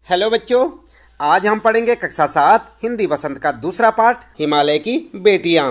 Hello बच्चों, आज हम पढ़ेंगे कक्षा 7 हिंदी वसंत का दूसरा पाठ हिमालय की बेटियां।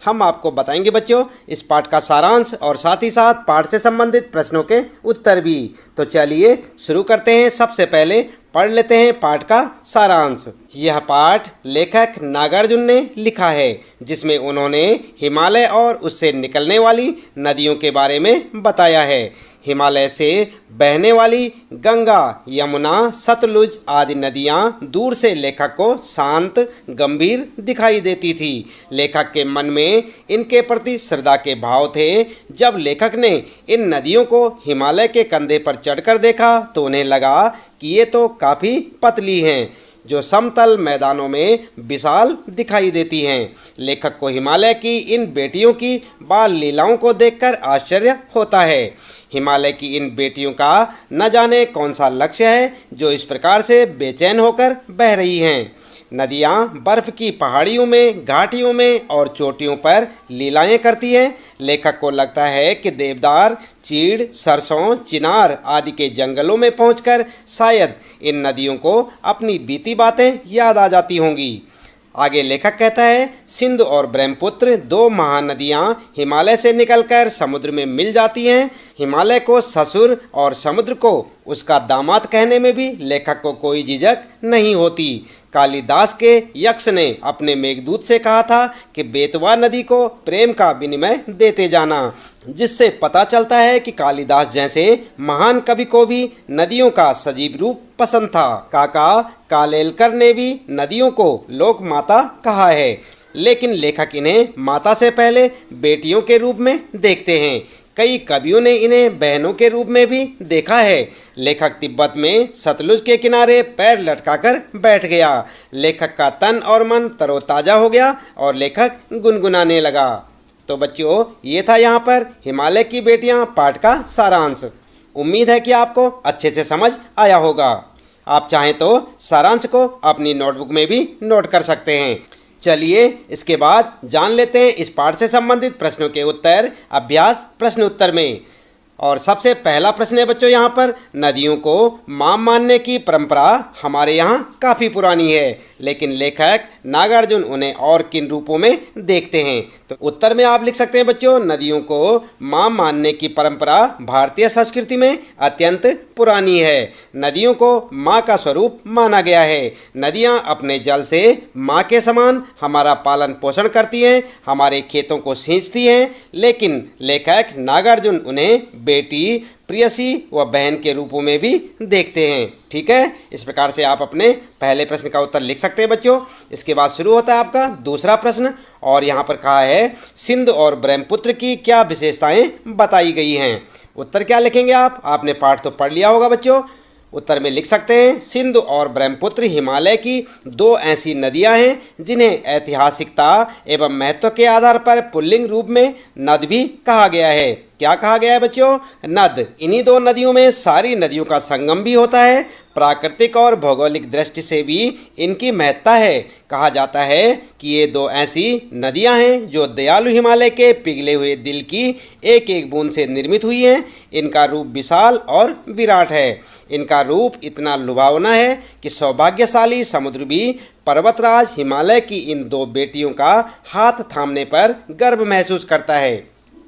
हम आपको बताएंगे बच्चों इस पाठ का सारांश और साथ ही साथ पाठ से संबंधित प्रश्नों के उत्तर भी। तो चलिए शुरू करते हैं। सबसे पहले पढ़ लेते हैं पाठ का सारांश। यह पाठ लेखक नागार्जुन ने लिखा है, जिसमें उन्होंने हिमालय और उससे निकलने वाली नदियों के बारे में बताया है। हिमालय से बहने वाली गंगा, यमुना, सतलुज आदि नदियां दूर से लेखक को शांत, गंभीर दिखाई देती थी। लेखक के मन में इनके प्रति श्रद्धा के भाव थे। जब लेखक ने इन नदियों को हिमालय के कंधे पर चढ़कर देखा तो उन्हें लगा कि ये तो काफ़ी पतली हैं, जो समतल मैदानों में विशाल दिखाई देती हैं। लेखक को हिमालय की इन बेटियों की बाल लीलाओं को देखकर आश्चर्य होता है। हिमालय की इन बेटियों का न जाने कौन सा लक्ष्य है जो इस प्रकार से बेचैन होकर बह रही हैं। नदियाँ बर्फ़ की पहाड़ियों में, घाटियों में और चोटियों पर लीलाएं करती हैं। लेखक को लगता है कि देवदार, चीड़, सरसों, चिनार आदि के जंगलों में पहुंचकर शायद इन नदियों को अपनी बीती बातें याद आ जाती होंगी। आगे लेखक कहता है, सिंध और ब्रह्मपुत्र दो महानदियाँ हिमालय से निकलकर समुद्र में मिल जाती हैं। हिमालय को ससुर और समुद्र को उसका दामाद कहने में भी लेखक को कोई झिझक नहीं होती। कालिदास के यक्ष ने अपने मेघदूत से कहा था कि बेतवा नदी को प्रेम का विनिमय देते जाना, जिससे पता चलता है कि कालिदास जैसे महान कवि को भी नदियों का सजीव रूप पसंद था। काका कालेलकर ने भी नदियों को लोक माता कहा है, लेकिन लेखक इन्हें माता से पहले बेटियों के रूप में देखते हैं। कई कवियों ने इन्हें बहनों के रूप में भी देखा है। लेखक तिब्बत में सतलुज के किनारे पैर लटकाकर बैठ गया। लेखक का तन और मन तरोताजा हो गया और लेखक गुनगुनाने लगा। तो बच्चों, ये था यहाँ पर हिमालय की बेटियाँ पाठ का सारांश। उम्मीद है कि आपको अच्छे से समझ आया होगा। आप चाहें तो सारांश को अपनी नोटबुक में भी नोट कर सकते हैं। चलिए इसके बाद जान लेते हैं इस पाठ से संबंधित प्रश्नों के उत्तर अभ्यास प्रश्न उत्तर में। और सबसे पहला प्रश्न है बच्चों यहाँ पर, नदियों को मां मानने की परंपरा हमारे यहाँ काफ़ी पुरानी है, लेकिन लेखक नागार्जुन उन्हें और किन रूपों में देखते हैं। तो उत्तर में आप लिख सकते हैं बच्चों, नदियों को मां मानने की परंपरा भारतीय संस्कृति में अत्यंत पुरानी है। नदियों को मां का स्वरूप माना गया है। नदियां अपने जल से मां के समान हमारा पालन पोषण करती हैं, हमारे खेतों को सींचती हैं, लेकिन लेखक नागार्जुन उन्हें बेटी, प्रियसी व बहन के रूपों में भी देखते हैं। ठीक है, इस प्रकार से आप अपने पहले प्रश्न का उत्तर लिख सकते हैं बच्चों। इसके बाद शुरू होता है आपका दूसरा प्रश्न, और यहाँ पर कहा है, सिंध और ब्रह्मपुत्र की क्या विशेषताएं बताई गई हैं। उत्तर क्या लिखेंगे आप? आपने पाठ तो पढ़ लिया होगा बच्चों। उत्तर में लिख सकते हैं, सिंध और ब्रह्मपुत्र हिमालय की दो ऐसी नदियां हैं जिन्हें ऐतिहासिकता एवं महत्व के आधार पर पुल्लिंग रूप में नद भी कहा गया है। क्या कहा गया है बच्चों? नद। इन्हीं दो नदियों में सारी नदियों का संगम भी होता है। प्राकृतिक और भौगोलिक दृष्टि से भी इनकी महत्ता है। कहा जाता है कि ये दो ऐसी नदियां हैं जो दयालु हिमालय के पिघले हुए दिल की एक एक बूंद से निर्मित हुई हैं। इनका रूप विशाल और विराट है। इनका रूप इतना लुभावना है कि सौभाग्यशाली समुद्र भी पर्वतराज हिमालय की इन दो बेटियों का हाथ थामने पर गर्व महसूस करता है।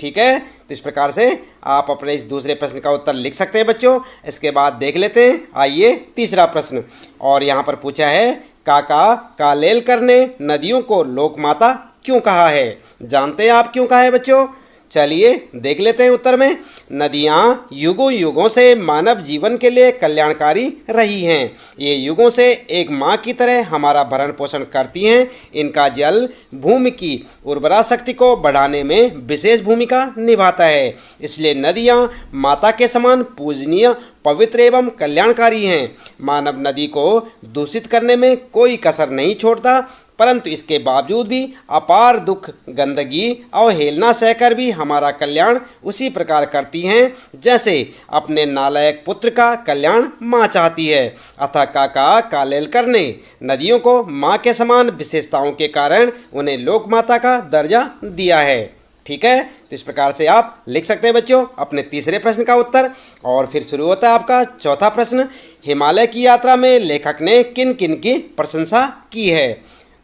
ठीक है, तो इस प्रकार से आप अपने इस दूसरे प्रश्न का उत्तर लिख सकते हैं बच्चों। इसके बाद देख लेते हैं, आइए तीसरा प्रश्न। और यहाँ पर पूछा है, काका कालेलकर ने नदियों को लोकमाता क्यों कहा है? जानते हैं आप क्यों कहा है बच्चों? चलिए देख लेते हैं उत्तर में। नदियाँ युगों युगों से मानव जीवन के लिए कल्याणकारी रही हैं। ये युगों से एक माँ की तरह हमारा भरण पोषण करती हैं। इनका जल भूमि की उर्वरा शक्ति को बढ़ाने में विशेष भूमिका निभाता है। इसलिए नदियाँ माता के समान पूजनीय, पवित्र एवं कल्याणकारी हैं। मानव नदी को दूषित करने में कोई कसर नहीं छोड़ता, परंतु इसके बावजूद भी अपार दुख, गंदगी, अवहेलना सहकर भी हमारा कल्याण उसी प्रकार करती हैं जैसे अपने नालायक पुत्र का कल्याण माँ चाहती है। अतः काका कालेलकर ने नदियों को माँ के समान विशेषताओं के कारण उन्हें लोकमाता का दर्जा दिया है। ठीक है, तो इस प्रकार से आप लिख सकते हैं बच्चों अपने तीसरे प्रश्न का उत्तर। और फिर शुरू होता है आपका चौथा प्रश्न। हिमालय की यात्रा में लेखक ने किन किन की प्रशंसा की है?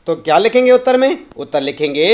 तो क्या लिखेंगे उत्तर में? उत्तर लिखेंगे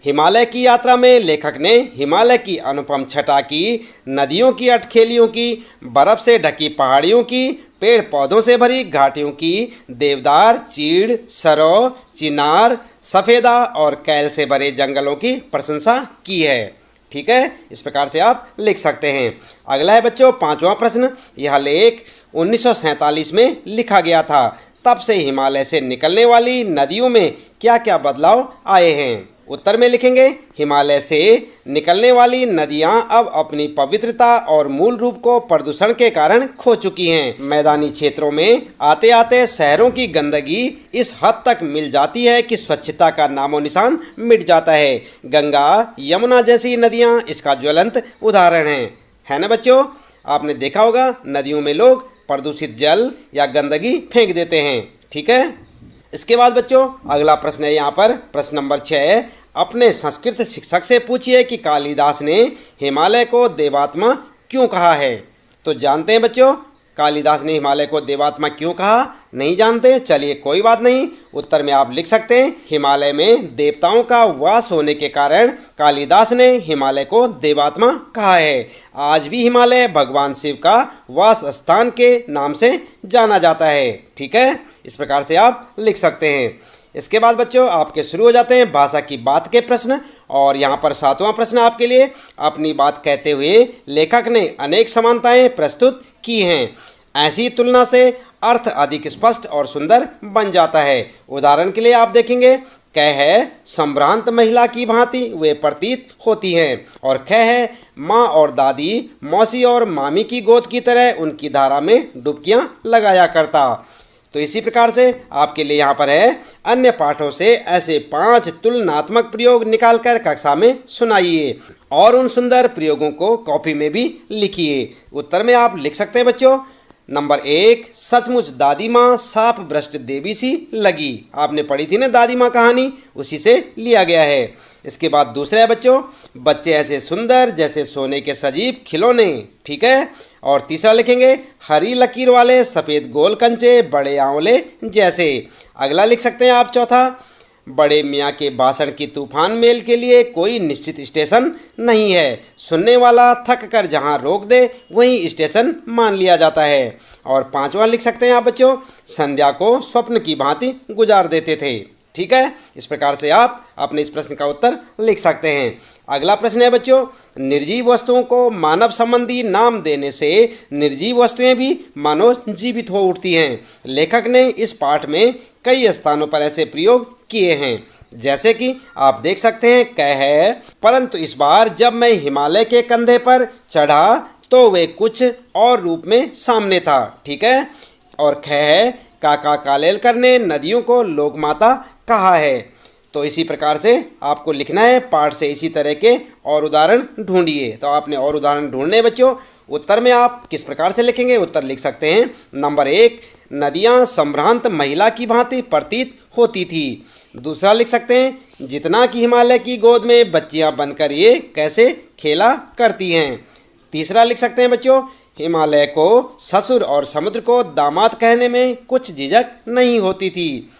हिमालय की यात्रा में लेखक ने हिमालय की अनुपम छटा की, नदियों की अटखेलियों की, बर्फ से ढकी पहाड़ियों की, पेड़ पौधों से भरी घाटियों की, देवदार, चीड़, सरो, चिनार, सफ़ेदा और कैल से भरे जंगलों की प्रशंसा की है। ठीक है, इस प्रकार से आप लिख सकते हैं। अगला है बच्चों 5वां प्रश्न। यह लेख 1947 में लिखा गया था। तब से हिमालय से निकलने वाली नदियों में क्या क्या बदलाव आए हैं? उत्तर में लिखेंगे हिमालय से निकलने वाली नदियां अब अपनी पवित्रता और मूल रूप को प्रदूषण के कारण खो चुकी हैं। मैदानी क्षेत्रों में आते आते शहरों की गंदगी इस हद तक मिल जाती है कि स्वच्छता का नामो निशान मिट जाता है। गंगा, यमुना जैसी नदियां इसका ज्वलंत उदाहरण हैं। है ना बच्चों? आपने देखा होगा नदियों में लोग प्रदूषित जल या गंदगी फेंक देते हैं। ठीक है, इसके बाद बच्चों अगला प्रश्न है यहाँ पर प्रश्न नंबर 6। अपने संस्कृत शिक्षक से पूछिए कि कालिदास ने हिमालय को देवात्मा क्यों कहा है? तो जानते हैं बच्चों कालिदास ने हिमालय को देवात्मा क्यों कहा? नहीं जानते? चलिए कोई बात नहीं, उत्तर में आप लिख सकते हैं हिमालय में देवताओं का वास होने के कारण कालिदास ने हिमालय को देवात्मा कहा है। आज भी हिमालय भगवान शिव का वास स्थान के नाम से जाना जाता है। ठीक है, इस प्रकार से आप लिख सकते हैं। इसके बाद बच्चों आपके शुरू हो जाते हैं भाषा की बात के प्रश्न। और यहाँ पर 7वां प्रश्न आपके लिए। अपनी बात कहते हुए लेखक ने अनेक समानताएं प्रस्तुत की हैं। ऐसी तुलना से अर्थ अधिक स्पष्ट और सुंदर बन जाता है। उदाहरण के लिए आप देखेंगे क है संभ्रांत महिला की भांति वे प्रतीत होती हैं, और ख है माँ और दादी, मौसी और मामी की गोद की तरह उनकी धारा में डुबकियां लगाया करता। तो इसी प्रकार से आपके लिए यहाँ पर है अन्य पाठों से ऐसे 5 तुलनात्मक प्रयोग निकालकर कक्षा में सुनाइए और उन सुंदर प्रयोगों को कॉपी में भी लिखिए। उत्तर में आप लिख सकते हैं बच्चों। नंबर 1, सचमुच दादी माँ साप भ्रष्ट देवी सी लगी। आपने पढ़ी थी ना दादी माँ कहानी, उसी से लिया गया है। इसके बाद दूसरा है बच्चों, बच्चे ऐसे सुंदर जैसे सोने के सजीव खिलौने। ठीक है, और तीसरा लिखेंगे हरी लकीर वाले सफ़ेद गोल कंचे बड़े आंवले जैसे। अगला लिख सकते हैं आप चौथा, बड़े मियाँ के भाषण की तूफान मेल के लिए कोई निश्चित स्टेशन नहीं है। सुनने वाला थक कर जहाँ रोक दे वहीं स्टेशन मान लिया जाता है। और 5वां लिख सकते हैं आप बच्चों, संध्या को स्वप्न की भांति गुजार देते थे। ठीक है, इस प्रकार से आप अपने इस प्रश्न का उत्तर लिख सकते हैं। अगला प्रश्न है बच्चों, निर्जीव वस्तुओं को मानव संबंधी नाम देने से निर्जीव वस्तुएं भी मानो जीवित हो उठती हैं। लेखक ने इस पाठ में कई स्थानों पर ऐसे प्रयोग किए हैं, जैसे कि आप देख सकते हैं क है परंतु इस बार जब मैं हिमालय के कंधे पर चढ़ा तो वे कुछ और रूप में सामने था। ठीक है, और ख है काका कालेलकर ने नदियों को लोकमाता कहा है। तो इसी प्रकार से आपको लिखना है पाठ से इसी तरह के और उदाहरण ढूंढिए। तो आपने और उदाहरण ढूंढने बच्चों। उत्तर में आप किस प्रकार से लिखेंगे? उत्तर लिख सकते हैं नंबर 1, नदियां संभ्रांत महिला की भांति प्रतीत होती थी। दूसरा लिख सकते हैं जितना कि हिमालय की गोद में बच्चियां बनकर ये कैसे खेला करती हैं। तीसरा लिख सकते हैं बच्चों, हिमालय को ससुर और समुद्र को दामाद कहने में कुछ झिझक नहीं होती थी।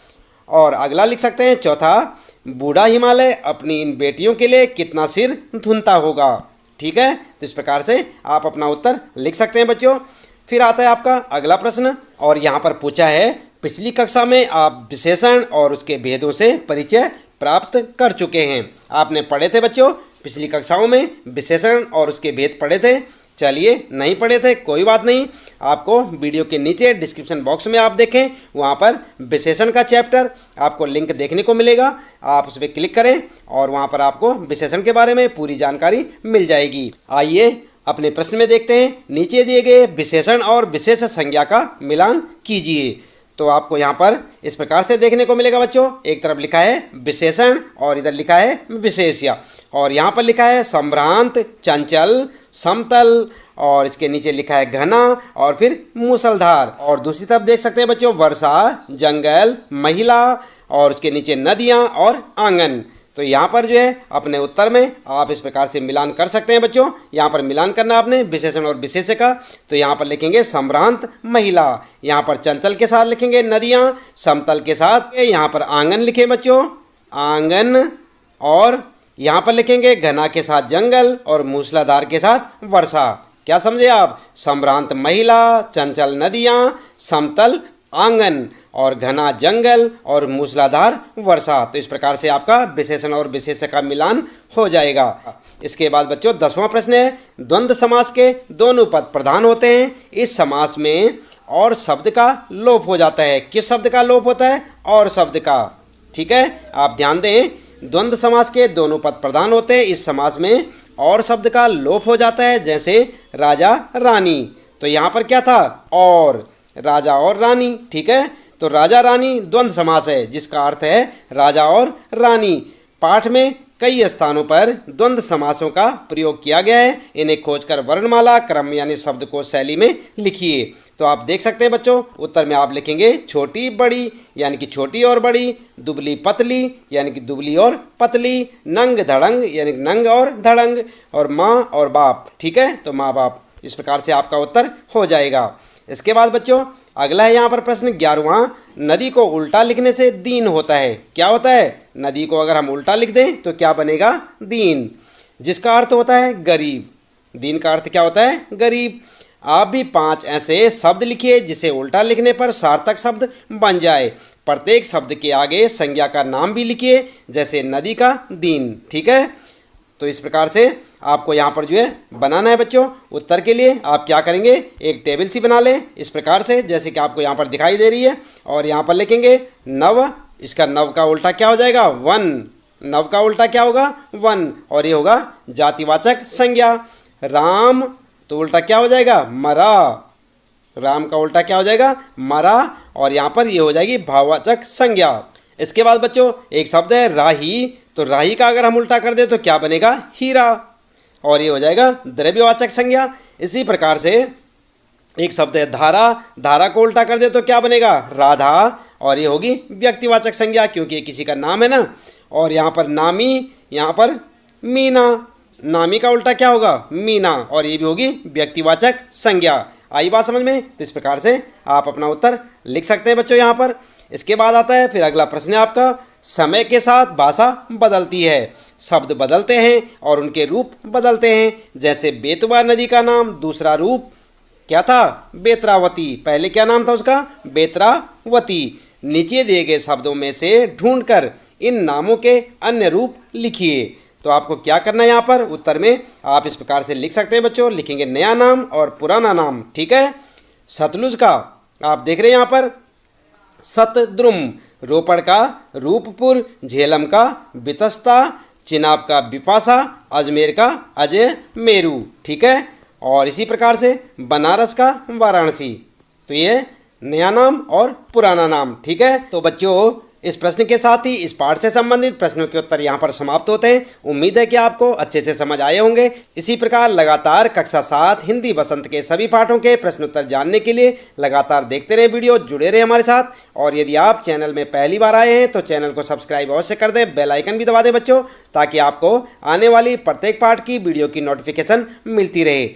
और अगला लिख सकते हैं चौथा, बूढ़ा हिमालय अपनी इन बेटियों के लिए कितना सिर धुनता होगा। ठीक है, तो इस प्रकार से आप अपना उत्तर लिख सकते हैं बच्चों। फिर आता है आपका अगला प्रश्न, और यहाँ पर पूछा है पिछली कक्षा में आप विशेषण और उसके भेदों से परिचय प्राप्त कर चुके हैं। आपने पढ़े थे बच्चों पिछली कक्षाओं में विशेषण और उसके भेद पढ़े थे। चलिए नहीं पढ़े थे कोई बात नहीं, आपको वीडियो के नीचे डिस्क्रिप्शन बॉक्स में आप देखें, वहाँ पर विशेषण का चैप्टर आपको लिंक देखने को मिलेगा। आप उस पर क्लिक करें और वहाँ पर आपको विशेषण के बारे में पूरी जानकारी मिल जाएगी। आइए अपने प्रश्न में देखते हैं। नीचे दिए गए विशेषण और विशेष संज्ञा का मिलान कीजिए। तो आपको यहाँ पर इस प्रकार से देखने को मिलेगा बच्चों, एक तरफ लिखा है विशेषण और इधर लिखा है विशेष्य, और यहाँ पर लिखा है संभ्रांत, चंचल, समतल, और इसके नीचे लिखा है घना और फिर मूसलधार। और दूसरी तरफ देख सकते हैं बच्चों वर्षा, जंगल, महिला, और उसके नीचे नदियाँ और आंगन। तो यहाँ पर जो है अपने उत्तर में आप इस प्रकार से मिलान कर सकते हैं बच्चों। यहाँ पर मिलान करना आपने विशेषण और विशेष्य का। तो यहाँ पर लिखेंगे संभ्रांत महिला, यहाँ पर चंचल के साथ लिखेंगे नदियाँ, समतल के साथ यहाँ पर आंगन लिखे बच्चों, आंगन, और यहाँ पर लिखेंगे घना के साथ जंगल और मूसलाधार के साथ वर्षा। क्या समझे आप? संभ्रांत महिला, चंचल नदियाँ, समतल आंगन और घना जंगल और मूसलाधार वर्षा। तो इस प्रकार से आपका विशेषण और विशेष्य का मिलान हो जाएगा। इसके बाद बच्चों 10वां प्रश्न है, द्वंद्व समास के दोनों पद प्रधान होते हैं, इस समास में और शब्द का लोप हो जाता है। किस शब्द का लोप होता है? और शब्द का। ठीक है, आप ध्यान दें, द्वंद्व समास के दोनों पद प्रधान होते हैं, इस समास में और शब्द का लोप हो जाता है। जैसे राजा रानी, तो यहाँ पर क्या था? और, राजा और रानी। ठीक है, तो राजा रानी द्वंद्व समास है, जिसका अर्थ है राजा और रानी। पाठ में कई स्थानों पर द्वंद्व समासों का प्रयोग किया गया है, इन्हें खोजकर वर्णमाला क्रम यानी शब्दकोश शैली में लिखिए। तो आप देख सकते हैं बच्चों, उत्तर में आप लिखेंगे छोटी बड़ी यानी कि छोटी और बड़ी, दुबली पतली यानी कि दुबली और पतली, नंग धड़ंग यानी कि नंग और धड़ंग, और माँ और बाप। ठीक है, तो माँ बाप। इस प्रकार से आपका उत्तर हो जाएगा। इसके बाद बच्चों अगला है यहाँ पर प्रश्न 11वां, नदी को उल्टा लिखने से दीन होता है। क्या होता है? नदी को अगर हम उल्टा लिख दें तो क्या बनेगा? दीन, जिसका अर्थ होता है गरीब। दीन का अर्थ क्या होता है? गरीब। आप भी 5 ऐसे शब्द लिखिए जिसे उल्टा लिखने पर सार्थक शब्द बन जाए। प्रत्येक शब्द के आगे संज्ञा का नाम भी लिखिए, जैसे नदी का दीन। ठीक है, तो इस प्रकार से आपको यहाँ पर जो है बनाना है बच्चों। उत्तर के लिए आप क्या करेंगे, एक टेबल सी बना लें इस प्रकार से, जैसे कि आपको यहाँ पर दिखाई दे रही है, और यहाँ पर लिखेंगे नव। इसका नव का उल्टा क्या हो जाएगा? वन। नव का उल्टा क्या होगा? वन, और ये होगा जातिवाचक संज्ञा। राम, तो उल्टा क्या हो जाएगा? मरा। राम का उल्टा क्या हो जाएगा? मरा, और यहाँ पर ये हो जाएगी भाववाचक संज्ञा। इसके बाद बच्चों एक शब्द है राही, तो राही का अगर हम उल्टा कर दे तो क्या बनेगा? हीरा, और ये हो जाएगा द्रव्यवाचक संज्ञा। इसी प्रकार से एक शब्द है धारा, धारा को उल्टा कर दे तो क्या बनेगा? राधा, और ये होगी व्यक्तिवाचक संज्ञा, क्योंकि ये किसी का नाम है ना। और यहाँ पर नामी, यहाँ पर मीना, नामी का उल्टा क्या होगा? मीना, और ये भी होगी व्यक्तिवाचक संज्ञा। आई बात समझ में? तो इस प्रकार से आप अपना उत्तर लिख सकते हैं बच्चों यहाँ पर। इसके बाद आता है फिर अगला प्रश्न है आपका, समय के साथ भाषा बदलती है, शब्द बदलते हैं और उनके रूप बदलते हैं। जैसे बेतवा नदी का नाम दूसरा रूप क्या था? बेत्रावती। पहले क्या नाम था उसका? बेत्रावती। नीचे दिए गए शब्दों में से ढूंढकर इन नामों के अन्य रूप लिखिए। तो आपको क्या करना है यहाँ पर उत्तर में आप इस प्रकार से लिख सकते हैं बच्चों। लिखेंगे नया नाम और पुराना नाम। ठीक है, सतलुज का आप देख रहे हैं यहाँ पर सतद्रुम, रोपड़ का रूपपुर, झेलम का बितस्ता, चिनाब का बिपाशा, अजमेर का अजय मेरू। ठीक है, और इसी प्रकार से बनारस का वाराणसी। तो ये नया नाम और पुराना नाम। ठीक है, तो बच्चों इस प्रश्न के साथ ही इस पाठ से संबंधित प्रश्नों के उत्तर यहाँ पर समाप्त होते हैं। उम्मीद है कि आपको अच्छे से समझ आए होंगे। इसी प्रकार लगातार कक्षा 7 हिंदी वसंत के सभी पाठों के प्रश्न उत्तर जानने के लिए लगातार देखते रहे वीडियो, जुड़े रहे हमारे साथ। और यदि आप चैनल में पहली बार आए हैं तो चैनल को सब्सक्राइब अवश्य कर दें, बेल आइकन भी दबा दें बच्चों, ताकि आपको आने वाली प्रत्येक पाठ की वीडियो की नोटिफिकेशन मिलती रहे।